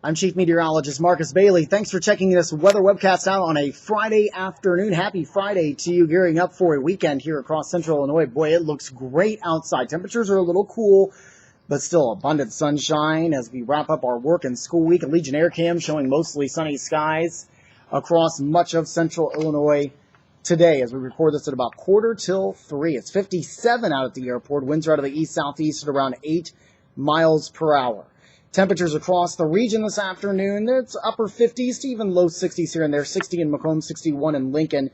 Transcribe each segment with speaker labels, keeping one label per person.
Speaker 1: I'm Chief Meteorologist Marcus Bailey. Thanks for checking this weather webcast out on a Friday afternoon. Happy Friday to you, gearing up for a weekend here across central Illinois. Boy, it looks great outside. Temperatures are a little cool, but still abundant sunshine as we wrap up our work and school week. A Legion Air Cam showing mostly sunny skies across much of central Illinois today as we record this at about 2:45. It's 57 out at the airport. Winds are out of the east-southeast at around 8 miles per hour. Temperatures across the region this afternoon, it's upper 50s to even low 60s here and there. 60 in Macomb, 61 in Lincoln,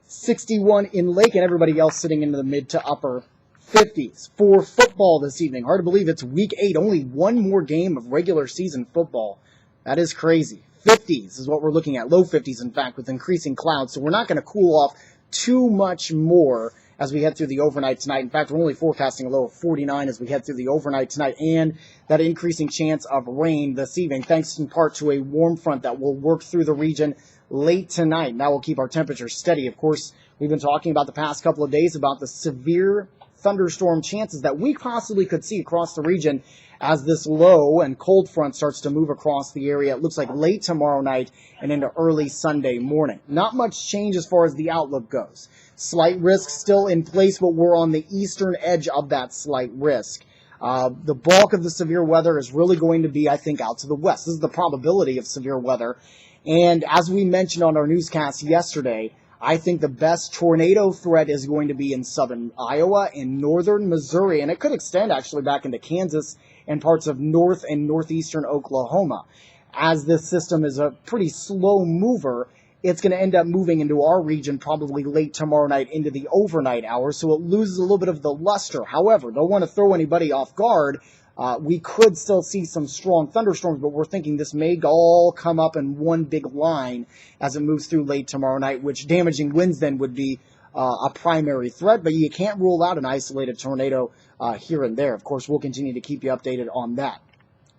Speaker 1: 61 in Lake, and everybody else sitting into the mid to upper 50s. For football this evening, hard to believe it's week 8, only one more game of regular season football. That is crazy. 50s is what we're looking at, low 50s in fact, with increasing clouds, so we're not going to cool off too much more as we head through the overnight tonight. In fact, we're only forecasting a low of 49 as we head through the overnight tonight, and that increasing chance of rain this evening, thanks in part to a warm front that will work through the region late tonight. That will keep our temperatures steady. Of course, we've been talking about the past couple of days about the severe thunderstorm chances that we possibly could see across the region as this low and cold front starts to move across the area. It looks like late tomorrow night and into early Sunday morning. Not much change as far as the outlook goes. Slight risk still in place, but we're on the eastern edge of that slight risk. The bulk of the severe weather is really going to be, I think, out to the west. This is the probability of severe weather. And as we mentioned on our newscast yesterday, I think the best tornado threat is going to be in southern Iowa and northern Missouri, and it could extend actually back into Kansas and parts of north and northeastern Oklahoma. As this system is a pretty slow mover, it's going to end up moving into our region probably late tomorrow night into the overnight hours, so it loses a little bit of the luster. However, don't want to throw anybody off guard. We could still see some strong thunderstorms, but we're thinking this may all come up in one big line as it moves through late tomorrow night, which damaging winds then would be a primary threat, but you can't rule out an isolated tornado here and there. Of course, we'll continue to keep you updated on that.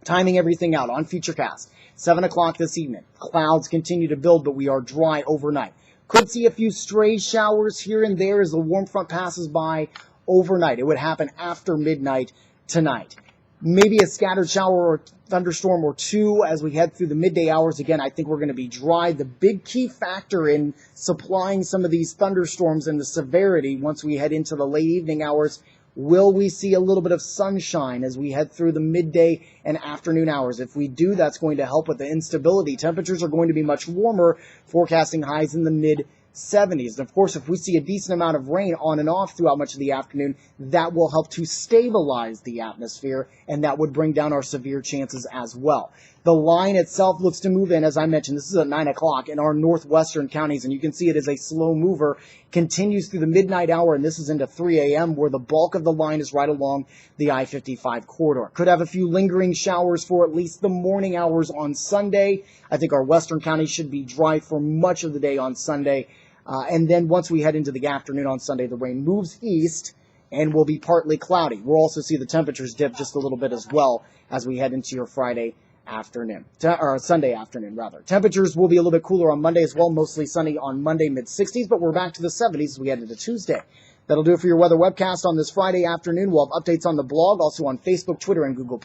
Speaker 1: Timing everything out on Futurecast. 7 o'clock this evening. Clouds continue to build, but we are dry overnight. Could see a few stray showers here and there as the warm front passes by overnight. It would happen after midnight tonight. Maybe a scattered shower or thunderstorm or two as we head through the midday hours. Again, I think we're going to be dry. The big key factor in supplying some of these thunderstorms and the severity once we head into the late evening hours, will we see a little bit of sunshine as we head through the midday and afternoon hours? If we do, that's going to help with the instability. Temperatures are going to be much warmer, forecasting highs in the mid-70s. And of course, if we see a decent amount of rain on and off throughout much of the afternoon, that will help to stabilize the atmosphere, and that would bring down our severe chances as well. The line itself looks to move in, as I mentioned, this is at 9 o'clock in our northwestern counties, and you can see it is a slow mover, continues through the midnight hour, and this is into 3 a.m., where the bulk of the line is right along the I-55 corridor. Could have a few lingering showers for at least the morning hours on Sunday. I think our western counties should be dry for much of the day on Sunday. And then once we head into the afternoon on Sunday, the rain moves east and will be partly cloudy. We'll also see the temperatures dip just a little bit as well as we head into your Friday afternoon, or Sunday afternoon rather. Temperatures will be a little bit cooler on Monday as well, mostly sunny on Monday, mid-60s, but we're back to the 70s as we head into Tuesday. That'll do it for your weather webcast on this Friday afternoon. We'll have updates on the blog, also on Facebook, Twitter, and Google+.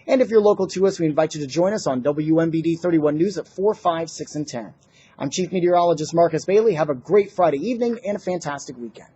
Speaker 1: And if you're local to us, we invite you to join us on WMBD 31 News at 4, 5, 6, and 10. I'm Chief Meteorologist Marcus Bailey. Have a great Friday evening and a fantastic weekend.